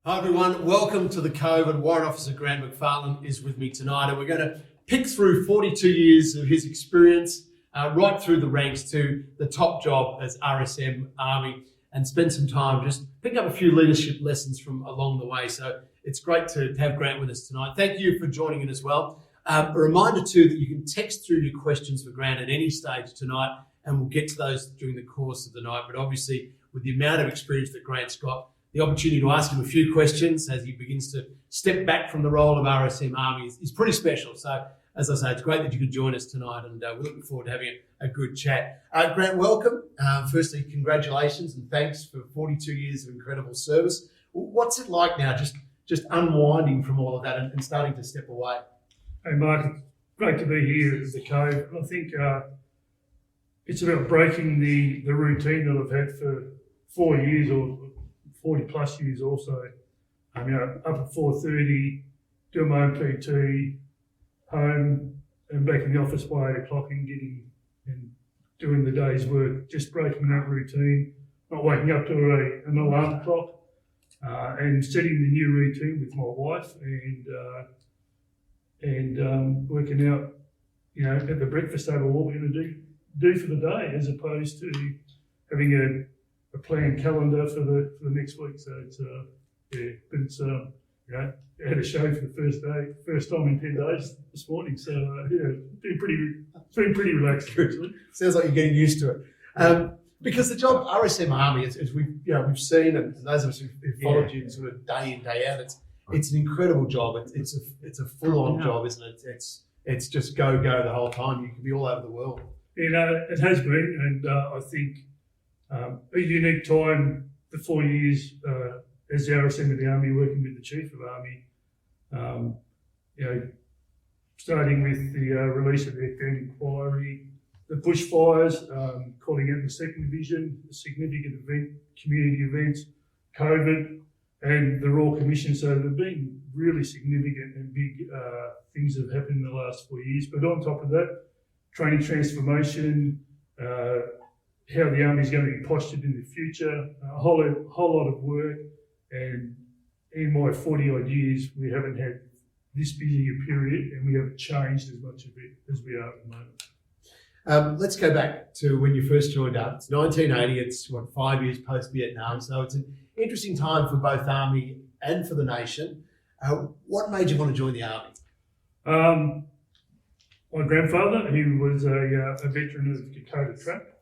Hi everyone, welcome to the Cove, and Warrant Officer Grant McFarlane is with me tonight, and we're going to pick through 42 years of his experience right through the ranks to the top job as RSM Army, and spend some time just picking up a few leadership lessons from along the way. So it's great to have Grant with us tonight. Thank you for joining in as well. A reminder too that you can text through your questions for Grant at any stage tonight, and we'll get to those during the course of the night. But obviously, with the amount of experience that Grant's got, the opportunity to ask him a few questions as he begins to step back from the role of RSM Army is pretty special. So, as I say, it's great that you could join us tonight, and we're looking forward to having a good chat. Grant, welcome. Firstly, congratulations and thanks for 42 years of incredible service. What's it like now, just unwinding from all of that and starting to step away? Hey Mark, it's great to be here at the Cove. I think it's about breaking the routine that I've had for 4 years or 40 plus years also. Up at 4:30, doing my own PT, home and back in the office by 8 o'clock and doing the day's work, just breaking that routine, not waking up to an alarm clock, and setting the new routine with my wife and working out, at the breakfast table what we're going to do for the day, as opposed to having a planned calendar for the next week. So it's I had a show for the first time in 10 days this morning. So it's been pretty relaxed. Sounds like you're getting used to it. Because the job RSM Army, as we've seen, and those of us who've followed you sort of day in day out, it's an incredible job. It's a full-on job, isn't it? It's just go the whole time. You can be all over the world. It has been, and I think a unique time, the 4 years as the RSM of the Army, working with the Chief of Army, starting with the release of the Eckburn inquiry, the bushfires, calling out the 2nd Division, the significant community events, COVID, and the Royal Commission. So there have been really significant and big things that have happened in the last 4 years. But on top of that, training transformation, how the Army's going to be postured in the future, a whole lot of work. And in my 40 odd years, we haven't had this busy a period, and we haven't changed as much of it as we are at the moment. Let's go back to when you first joined up. It's 1980. It's 5 years post-Vietnam. So it's an interesting time for both Army and for the nation. What made you want to join the Army? My grandfather, he was a veteran of the Dakota Trap.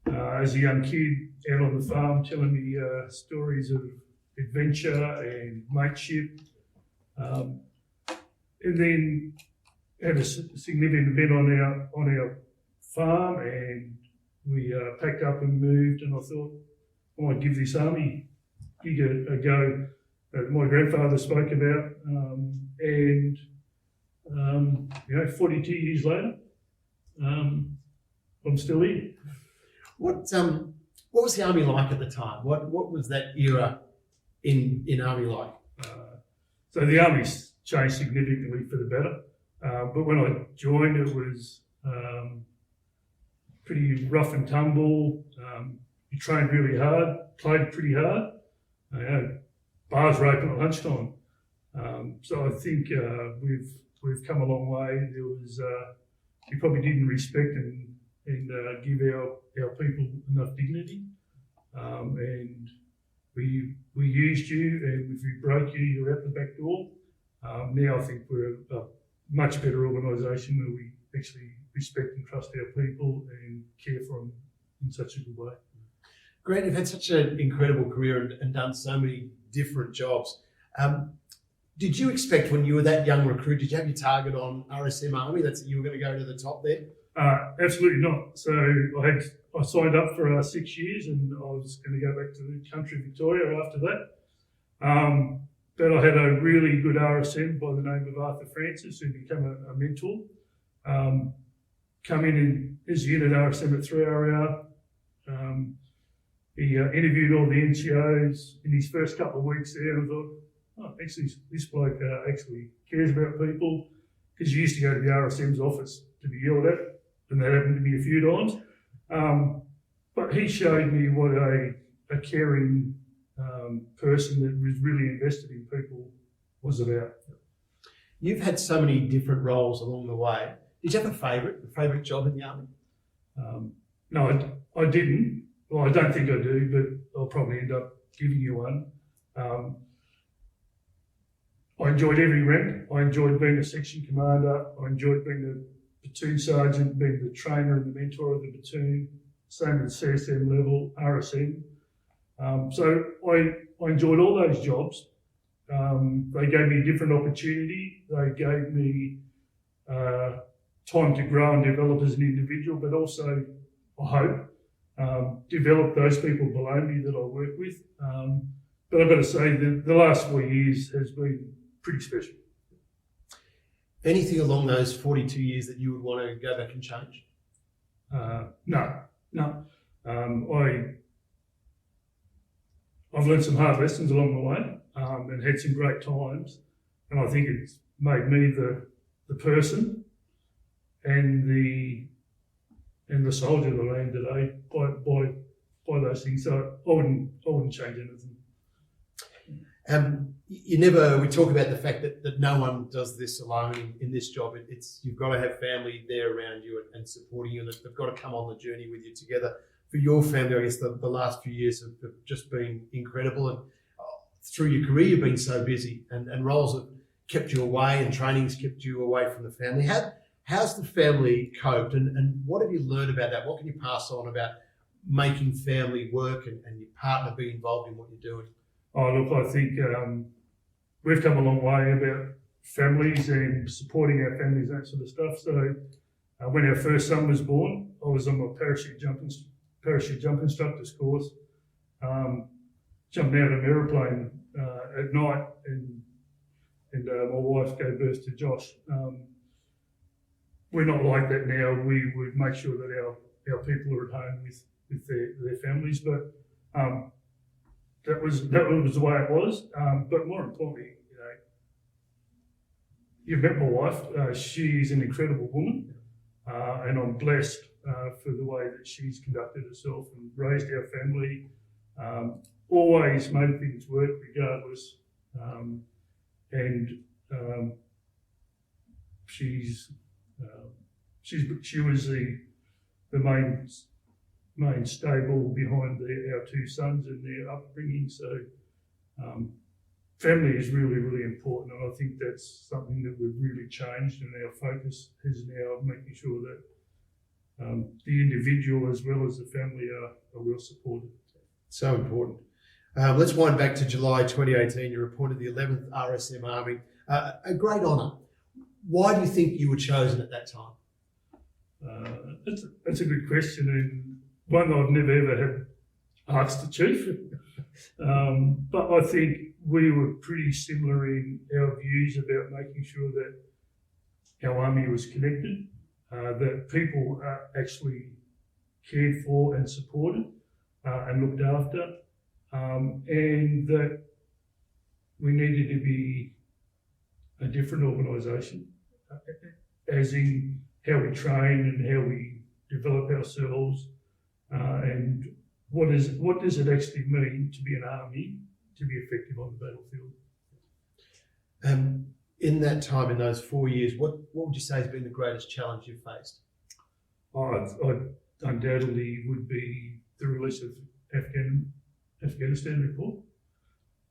As a young kid, out on the farm, telling me stories of adventure and mateship, and then had a significant event on our farm, and we packed up and moved. And I thought I might give this Army gig a go that my grandfather spoke about, and 42 years later, I'm still here. What was the Army like at the time? What was that era in Army like? So the Army's changed significantly for the better. But when I joined, it was pretty rough and tumble. You trained really hard, played pretty hard. Bars were open at lunchtime. So I think we've come a long way. There was we probably didn't respect and give our people enough dignity, and we used you, and if we broke you, you're out the back door. Now I think we're a much better organisation where we actually respect and trust our people and care for them in such a good way. Grant, you've had such an incredible career and done so many different jobs. Did you expect when you were that young recruit, did you have your target on RSM Army, that you were going to go to the top there? Absolutely not. So I signed up for 6 years, and I was going to go back to the country of Victoria after that. But I had a really good RSM by the name of Arthur Francis, who became a mentor. Come in as unit RSM at 3RR. He interviewed all the NCOs in his first couple of weeks there, and I thought, actually, this bloke actually cares about people, because you used to go to the RSM's office to be yelled at, and that happened to me a few times. But he showed me what a caring person that was really invested in people was about. You've had so many different roles along the way. Did you have a favourite job in the army? No, I didn't. Well, I don't think I do, but I'll probably end up giving you one. I enjoyed every rank. I enjoyed being a section commander. I enjoyed being a platoon sergeant, being the trainer and the mentor of the platoon. Same at CSM level, RSM. So I enjoyed all those jobs. They gave me a different opportunity. They gave me time to grow and develop as an individual, but also, I hope, develop those people below me that I work with. But I've got to say that the last 4 years has been pretty special. Anything along those 42 years that you would want to go back and change? No. I've learned some hard lessons along the way and had some great times, and I think it's made me the person and the soldier of the land today by those things. So I wouldn't change anything. We talk about the fact that no one does this alone in this job. You've got to have family there around you and supporting you, and they've got to come on the journey with you together. For your family, I guess the last few years have just been incredible, and through your career you've been so busy, and roles have kept you away and training's kept you away from the family. How's the family coped, and what have you learned about that? What can you pass on about making family work and your partner be involved in what you're doing? Oh, look, I think we've come a long way about families and supporting our families and that sort of stuff. So when our first son was born, I was on my parachute jump instructor's course, jumping out of an aeroplane at night, and my wife gave birth to Josh. We're not like that now. We would make sure that our people are at home with their families, but that was the way it was. But more importantly, you've met my wife. She's an incredible woman, and I'm blessed for the way that she's conducted herself and raised our family. Always made things work regardless, and she was the main stable behind our two sons and their upbringing. So family is really, really important, and I think that's something that we've really changed, and our focus is now making sure that the individual as well as the family are well supported. So important. Let's wind back to July 2018. You're appointed the 11th RSM Army. A great honour. Why do you think you were chosen at that time? That's a good question, and one I've never ever had asked the chief. But I think we were pretty similar in our views about making sure that our army was connected, that people are actually cared for and supported and looked after, and that we needed to be a different organisation, as in how we train and how we develop ourselves, and what does it actually mean to be an army, to be effective on the battlefield. In that time, in those 4 years, what would you say has been the greatest challenge you've faced? I undoubtedly would be the release of Afghanistan report,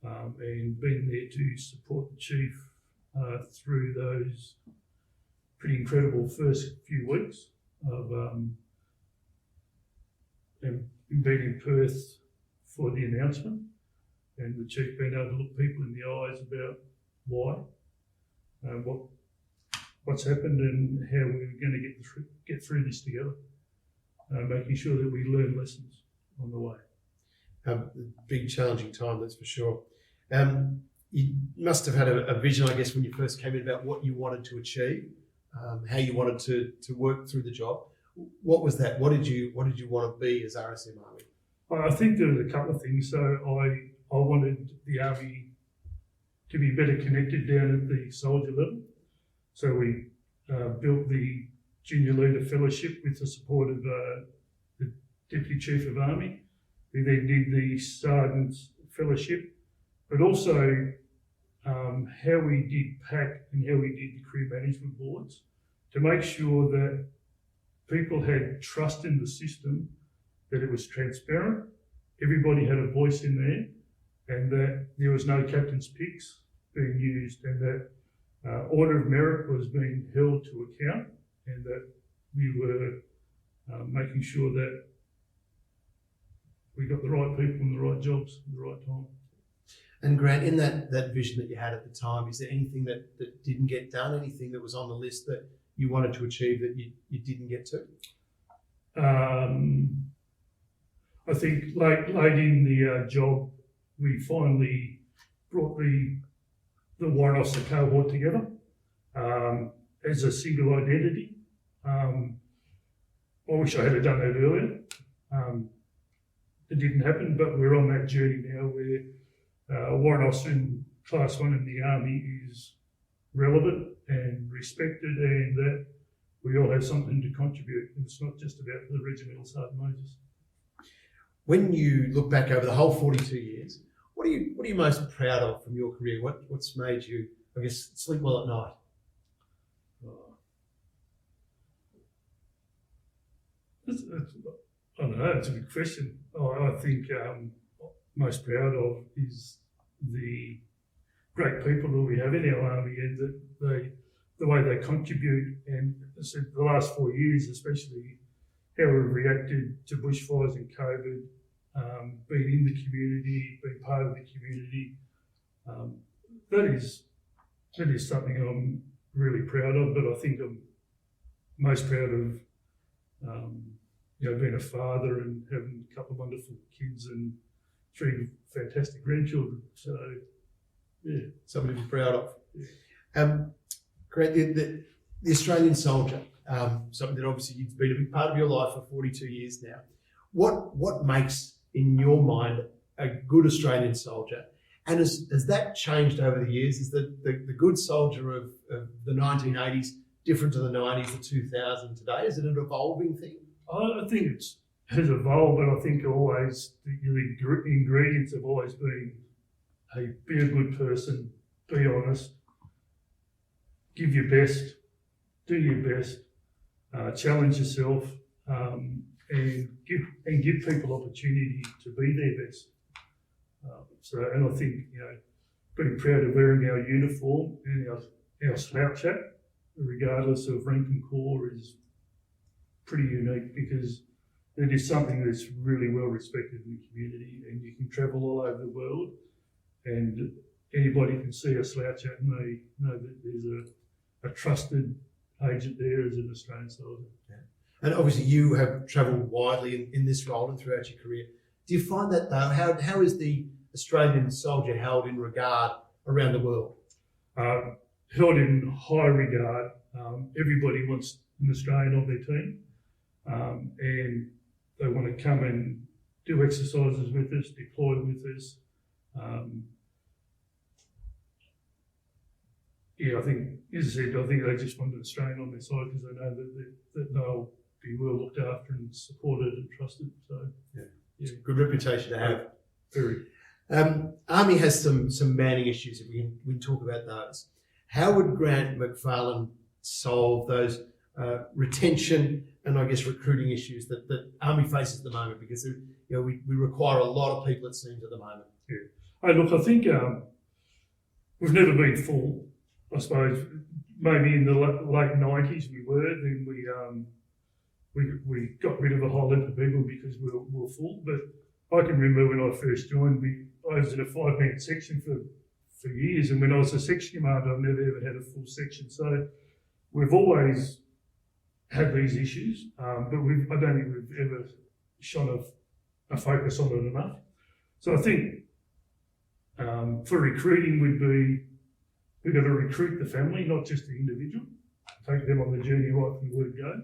and being there to support the chief through those pretty incredible first few weeks of being in Perth for the announcement, and the chief being able to look people in the eyes about why, what's happened, and how we're going to get through this together, making sure that we learn lessons on the way. Big challenging time, that's for sure. You must have had a vision, I guess, when you first came in about what you wanted to achieve, how you wanted to work through the job. What was that? What did you want to be as RSM Army? I think there was a couple of things. So I wanted the Army to be better connected down at the soldier level. So we built the Junior Leader Fellowship with the support of the Deputy Chief of Army. We then did the Sergeant's fellowship, but also how we did PAC and how we did the career management boards to make sure that people had trust in the system, that it was transparent, everybody had a voice in there, and that there was no captain's picks being used, and that order of merit was being held to account, and that we were making sure that we got the right people in the right jobs at the right time. And Grant, in that vision that you had at the time, is there anything that didn't get done, anything that was on the list that you wanted to achieve that you didn't get to? I think late in the job, we finally brought the Warrant Officer cohort together as a single identity. I wish I had done that earlier. It didn't happen, but we're on that journey now where a warrant officer in Class 1 in the Army is relevant and respected, and that we all have something to contribute. And it's not just about the Regimental Sergeant Majors. When you look back over the whole 42 years, what are you most proud of from your career? What's made you, I guess, sleep well at night? I don't know, it's a big question. I think most proud of is the great people that we have in our army, and that the way they contribute. And I said the last 4 years, especially how we've reacted to bushfires and COVID, being in the community, being part of the community. That is something I'm really proud of. But I think I'm most proud of being a father and having a couple of wonderful kids and 3 fantastic grandchildren. So, yeah. Something to be proud of. Grant, the Australian soldier, something that obviously you've been a big part of your life for 42 years now. What makes, in your mind, a good Australian soldier? And has that changed over the years? Is the good soldier of the 1980s different to the 90s, the 2000s today? Is it an evolving thing? I think it has evolved, but I think always the ingredients have always been, hey, be a good person, be honest, give your best, do your best, challenge yourself, and give people opportunity to be their best. And I think, being proud of wearing our uniform and our slouch hat, regardless of rank and corps, is pretty unique, because it is something that's really well respected in the community, and you can travel all over the world and anybody can see a slouch hat and they know that there's a trusted agent there as an Australian soldier. Yeah. And obviously you have travelled widely in this role and throughout your career. Do you find that though, how is the Australian soldier held in regard around the world? Held in high regard. Everybody wants an Australian on their team, and they want to come and do exercises with us, deploy with us. I think, as I said, they just want an Australian on their side because they know that they'll be well looked after and supported and trusted. So, it's a good reputation to have. Very. Army has some manning issues, if we can talk about those. How would Grant McFarlane solve those retention and I guess recruiting issues that Army faces at the moment? Because we require a lot of people, it seems, at the moment. Yeah. Hey, look, I think we've never been full. I suppose maybe in the late 90s we were. Then we got rid of a whole lot of people because we were full. But I can remember when I first joined, I was in a 5-man section for years, and when I was a section commander, I've never ever had a full section. So we've always had these issues, but I don't think we've ever shone a focus on it enough. So I think for recruiting we've got to recruit the family, not just the individual, take them on the journey right from the word go.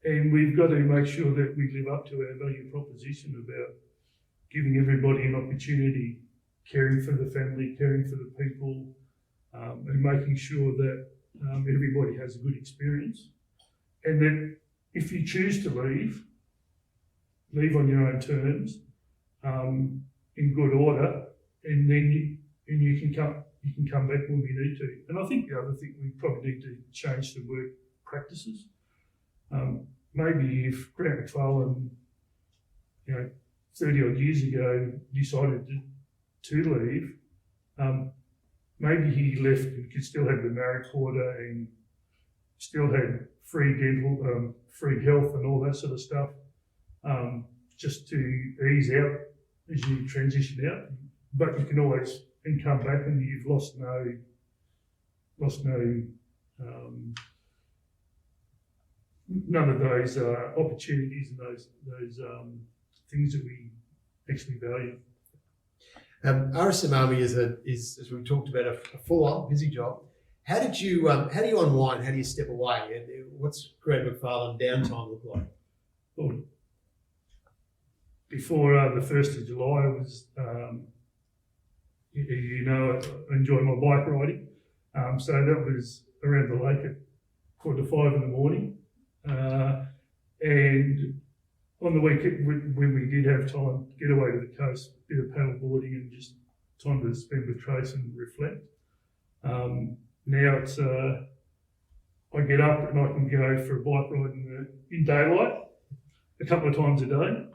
And we've got to make sure that we live up to our value proposition about giving everybody an opportunity, caring for the family, caring for the people, and making sure that everybody has a good experience. And then if you choose to leave on your own terms, in good order, and then you can come back when we need to. And I think the other thing, we probably need to change the work practices. Maybe if Grant McFarlane, 30 odd years ago decided to leave, maybe he left and could still have the married quarter and still had free dental, free health and all that sort of stuff, just to ease out as you transition out. But you can always then come back and you've lost no none of those opportunities and those things that we actually value. RSM Army is, as we've talked about, a full-on, busy job. How do you unwind? How do you step away? What's Grant McFarlane downtime look like? Well, before the 1st of July, I was, I enjoy my bike riding. So that was around the lake at 4:45 in the morning. And on the weekend, when we did have time, get away to the coast, bit of paddle boarding and just time to spend with Trace and reflect. Now it's, I get up and I can go for a bike ride in daylight a couple of times a day.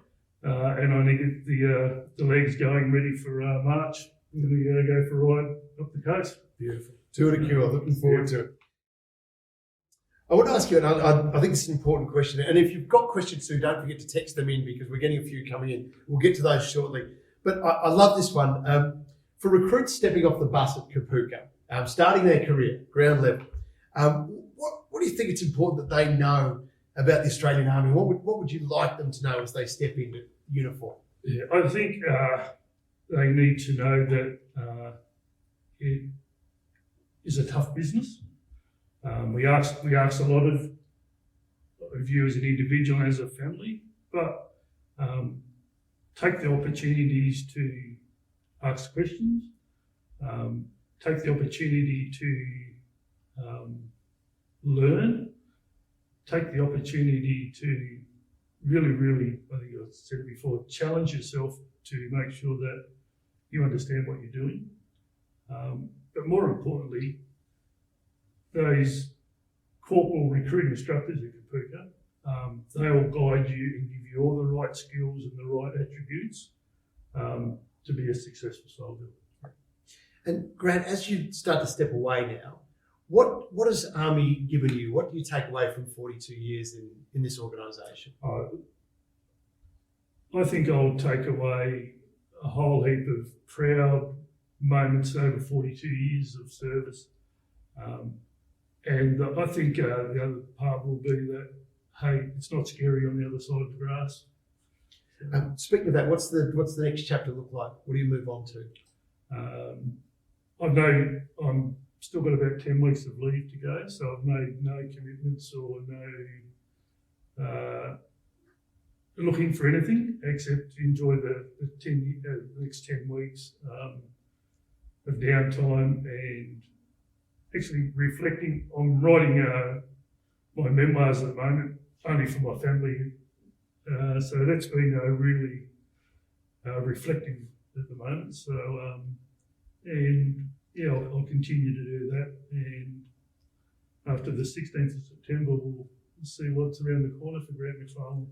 And I need to get the legs going, ready for March. We're going to go for a ride up the coast. Beautiful. Tour de cure. Looking forward to it. I want to ask you, and I think it's an important question. And if you've got questions too, don't forget to text them in because we're getting a few coming in. We'll get to those shortly. But I love this one. For recruits stepping off the bus at Kapooka, starting their career, ground level, what do you think it's important that they know about the Australian Army? What would you like them to know as they step into uniform? Yeah, I think they need to know that it is a tough business. We ask a lot of you as an individual and as a family, but take the opportunities to ask questions, take the opportunity to learn, take the opportunity to really, I think I've said it before, challenge yourself to make sure that you understand what you're doing. But more importantly, those corporal recruiting instructors at Kapooka, they will guide you and give you all the right skills and the right attributes to be a successful soldier. And Grant, as you start to step away now, what has Army given you? What do you take away from 42 years in this organisation? I think I'll take away a whole heap of proud moments over 42 years of service. And I think the other part will be that, hey, it's not scary on the other side of the grass. Speaking of that, what's the next chapter look like? What do you move on to? I know I'm still got about 10 weeks of leave to go, so I've made no commitments or no looking for anything except to enjoy the next 10 weeks of downtime and actually reflecting. I'm writing my memoirs at the moment, only for my family. So that's been really reflective at the moment. So, and yeah, I'll continue to do that. And after the 16th of September, we'll see what's around the corner for Grant McFarlane.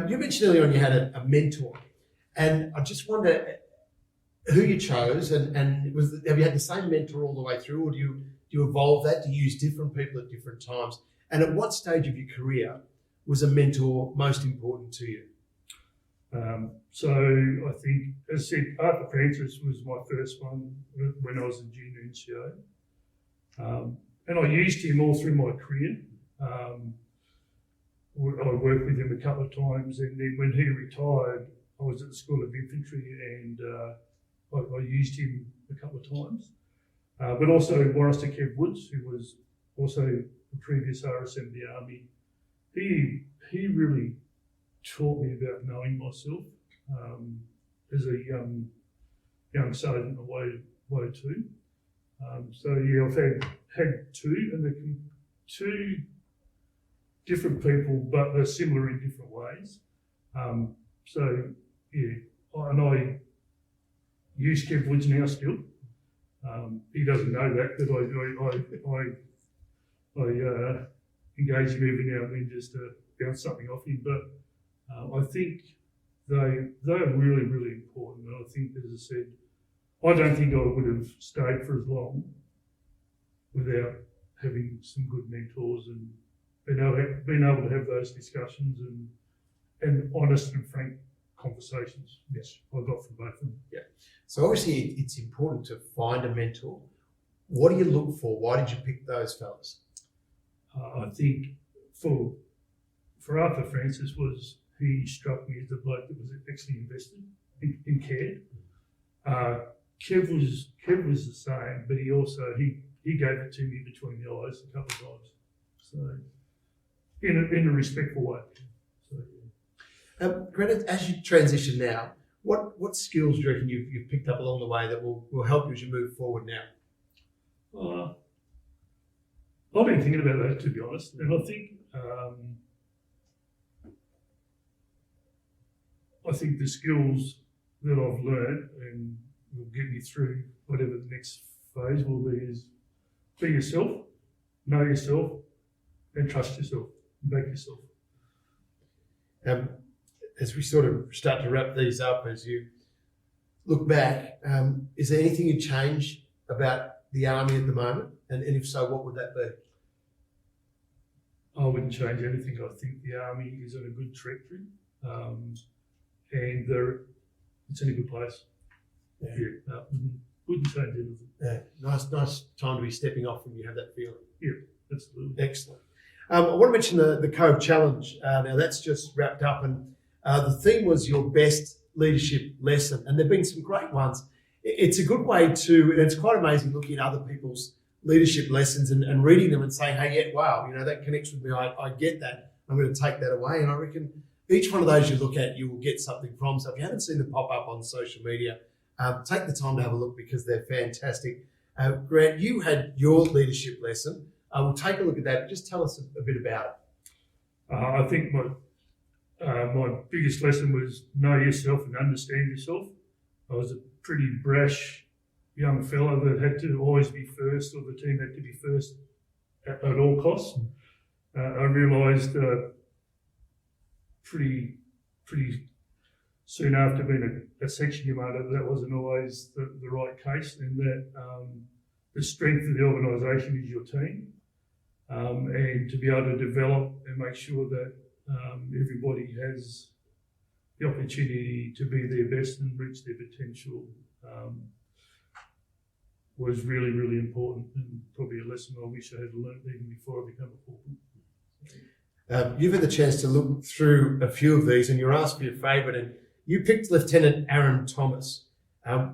You mentioned earlier on you had a mentor, and I just wonder who you chose, and have you had the same mentor all the way through, or do you evolve that? Do you use different people at different times? And at what stage of your career was a mentor most important to you? So I think, as I said, Arthur Francis was my first one when I was a junior NCO. And I used him all through my career. I worked with him a couple of times, and then when he retired, I was at the School of Infantry and I used him a couple of times. But also Warrant Officer Kev Woods, who was also a previous RSM of the Army. He really taught me about knowing myself as a young sergeant away too. So yeah, I've had two, and they're two different people, but they're similar in different ways. So yeah, I use Kev Woods now still. He doesn't know that, but I engage him every now and then just to bounce something off him. But I think they are really, really important. And I think, as I said, I don't think I would have stayed for as long without having some good mentors and being able to have those discussions and honest and frank conversations. Yes, I got from both of them. Yeah. So obviously it's important to find a mentor. What do you look for? Why did you pick those fellas? I think for Arthur Francis he struck me as the bloke that was actually invested and cared. Kev was the same, but he gave it to me between the eyes a couple of times. So in a respectful way. So, yeah. Grant, as you transition now, what skills do you reckon you've picked up along the way that will help you as you move forward now? I've been thinking about that, to be honest, and I think the skills that I've learned and will get me through whatever the next phase will be is be yourself, know yourself, and trust yourself, and back yourself. As we sort of start to wrap these up, as you look back, is there anything you change about the Army at the moment? And if so, what would that be? I wouldn't change anything. I think the Army is on a good trajectory, and it's in a good place. Yeah, wouldn't change anything. Yeah, nice time to be stepping off when you have that feeling. Yeah, absolutely. Excellent. I want to mention the Cove Challenge. Now that's just wrapped up, and the theme was your best leadership lesson, and there've been some great ones. It's a good way to, and it's quite amazing looking at other people's leadership lessons and reading them and saying, hey, yeah, wow, that connects with me. I get that. I'm going to take that away. And I reckon each one of those you look at, you will get something from. So if you haven't seen them pop up on social media, take the time to have a look because they're fantastic. Grant, you had your leadership lesson. We'll take a look at that. Just tell us a bit about it. I think my biggest lesson was know yourself and understand yourself. I was a pretty brash young fella that had to always be first, or the team had to be first at all costs. I realised pretty soon after being a section commander that wasn't always the right case, and that the strength of the organisation is your team, and to be able to develop and make sure that everybody has the opportunity to be their best and reach their potential was really, really important, and probably a lesson I wish I had learned even before I became a corporal. You've had the chance to look through a few of these, and you're asked for your favourite, and you picked Lieutenant Aaron Thomas.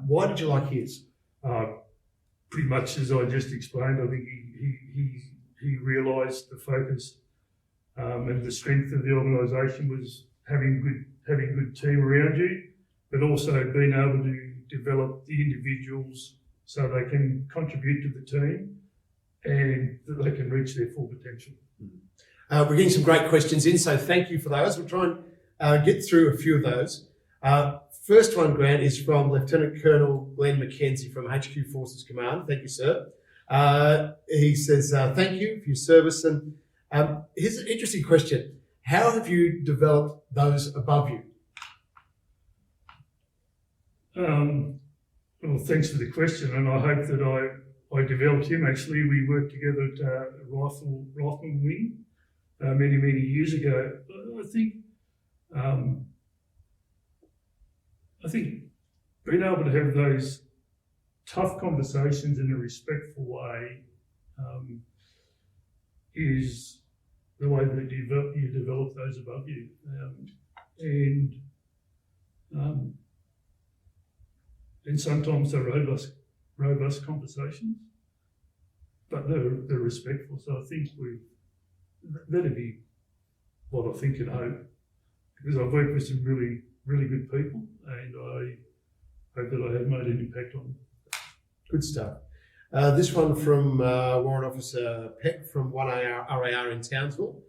Why did you like his? Pretty much as I just explained. I think he realised the focus and the strength of the organisation was having good team around you, but also being able to develop the individuals so they can contribute to the team and that they can reach their full potential. We're getting some great questions in, so thank you for those. We'll try and get through a few of those. First one, Grant, is from Lieutenant Colonel Glenn McKenzie from HQ Forces Command. Thank you, sir. He says, thank you for your service. And here's an interesting question. How have you developed those above you? Well, thanks for the question, and I hope that I developed him. Actually, we worked together at Rifleman Wing many years ago. I think being able to have those tough conversations in a respectful way is the way that you develop those above you, and sometimes they're robust conversations, but they're respectful. So I think that'd be what I think and hope, because I've worked with some really good people, and I hope that I have made an impact on them. Good stuff. This one from Warrant Officer Peck from 1RAR in Townsville.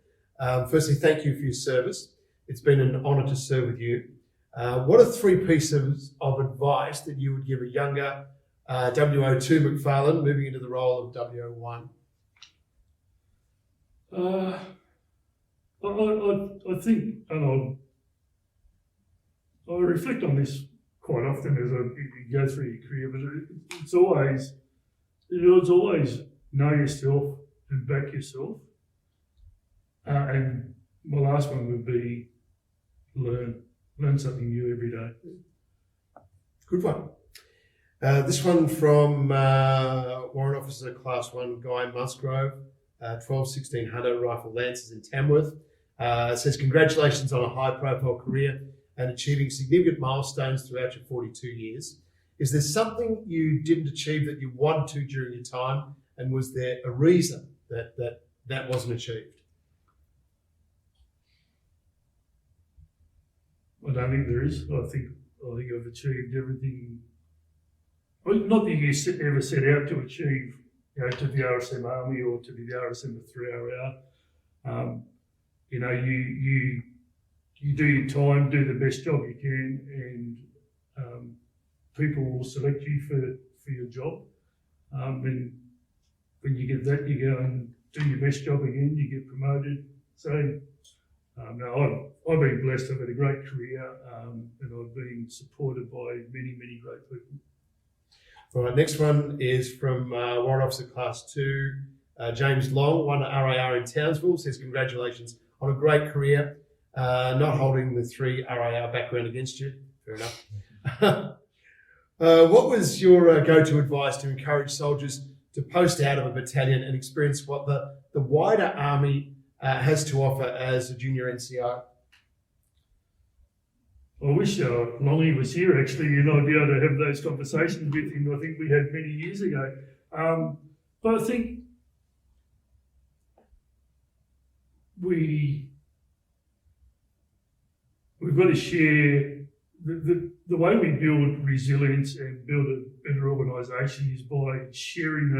Firstly, thank you for your service. It's been an honour to serve with you. What are 3 pieces of advice that you would give a younger WO2 McFarlane moving into the role of WO1? I think, and I reflect on this quite often as you go through your career, but it's always know yourself and back yourself. And my last one would be learn something new every day. Good one. This one from Warrant Officer Class 1 Guy Musgrove, 12-16 Hunter Rifle Lancers in Tamworth. It says, congratulations on a high-profile career and achieving significant milestones throughout your 42 years. Is there something you didn't achieve that you wanted to during your time, and was there a reason that wasn't achieved? I don't think there is. I think I've achieved everything. Well, not that you ever set out to achieve, to the RSM Army or to be the RSM of 3 RR. You do your time, do the best job you can, and people will select you for your job. And when you get that, you go and do your best job again, you get promoted. So, no, I've been blessed. I've had a great career, and I've been supported by many, many great people. All right, next one is from Warrant Officer Class 2, James Long, 1 RAR in Townsville, says congratulations on a great career, not holding the 3 RAR background against you. Fair enough. What was your go-to advice to encourage soldiers to post out of a battalion and experience what the wider Army has to offer as a junior NCO? I wish Longy was here actually, and I'd be able to have those conversations with him. I think we had many years ago. But I think we've got to share the way we build resilience and build a better organisation is by sharing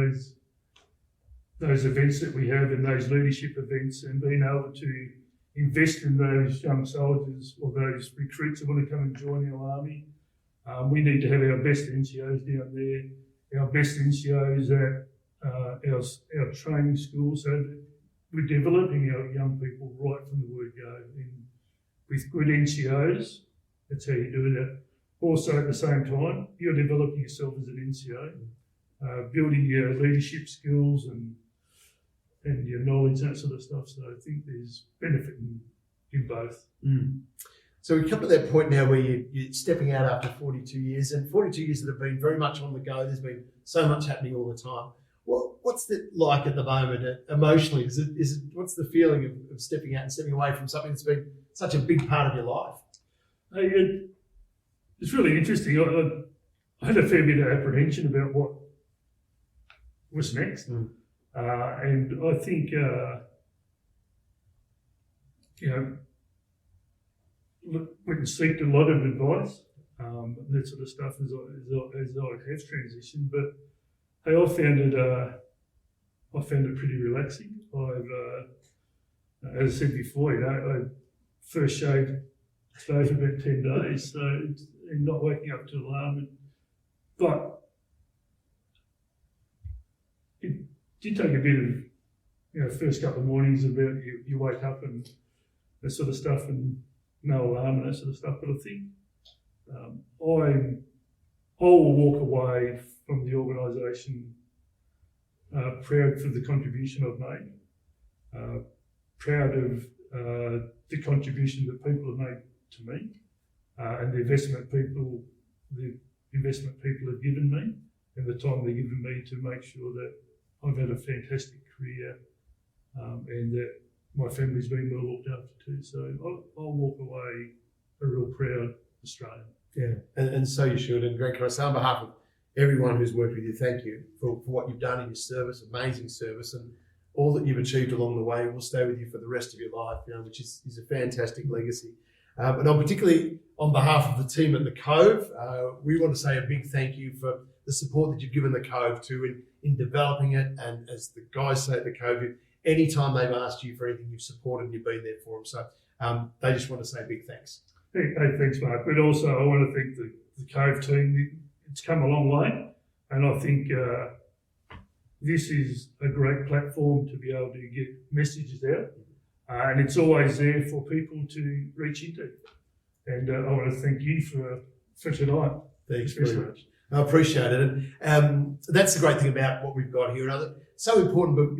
those events that we have and those leadership events, and being able to invest in those young soldiers or those recruits that want to come and join our Army. We need to have our best NCOs down there, our best NCOs at our training schools, so that we're developing our young people right from the word go. And with good NCOs, that's how you do that. Also, at the same time, you're developing yourself as an NCO, building your leadership skills and your knowledge, that sort of stuff. So I think there's benefit in both. Mm. So we come to that point now where you're stepping out after 42 years, and 42 years that have been very much on the go. There's been so much happening all the time. What's it like at the moment emotionally? Is it what's the feeling of stepping out and stepping away from something that's been such a big part of your life? It's really interesting. I had a fair bit of apprehension about what was next. Mm. And I think, went and sought a lot of advice, that sort of stuff as I have transitioned. But hey, I found it pretty relaxing. As I said before, I first shaved today for about 10 days, so and not waking up to alarm. But it did take a bit of, first couple of mornings about you wake up and that sort of stuff, and no alarm and that sort of stuff. But I think I will walk away from the organisation proud for the contribution I've made, proud of the contribution that people have made to me, and the investment people have given me, and the time they've given me to make sure that I've had a fantastic career, and that my family's been well looked after too. So I'll walk away a real proud Australian. Yeah, and so you should. And Greg, can I say on behalf of everyone who's worked with you, thank you for what you've done in your service, amazing service, and all that you've achieved along the way will stay with you for the rest of your life, which is a fantastic legacy. And particularly on behalf of the team at the Cove, we want to say a big thank you for the support that you've given the Cove to in developing it. And as the guys say at the Cove, anytime they've asked you for anything, you've supported and you've been there for them. So they just want to say a big thanks. Hey, thanks, Mark. But also, I want to thank the Cove team. It's come a long way, and I think this is a great platform to be able to get messages out, and it's always there for people to reach into. And I want to thank you for tonight. Thanks very much. I appreciate it. And that's the great thing about what we've got here. And so important, but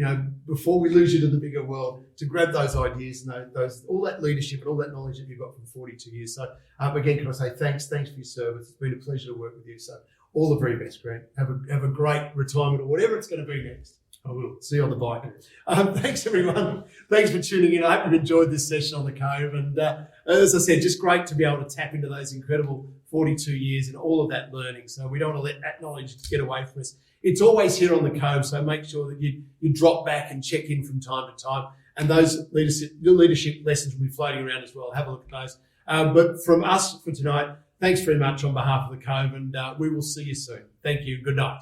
before we lose you to the bigger world, to grab those ideas and those all that leadership and all that knowledge that you've got from 42 years. So again, can I say thanks for your service. It's been a pleasure to work with you. So all the very best, Grant. Have a great retirement or whatever it's going to be next. I will. See you on the bike. Thanks, everyone. Thanks for tuning in. I hope you've enjoyed this session on the Cove. And as I said, just great to be able to tap into those incredible 42 years and all of that learning. So we don't want to let that knowledge get away from us. It's always here on the Cove, so make sure that you drop back and check in from time to time. And those leadership lessons will be floating around as well. Have a look at those. But from us for tonight, thanks very much on behalf of the Cove, and we will see you soon. Thank you. Good night.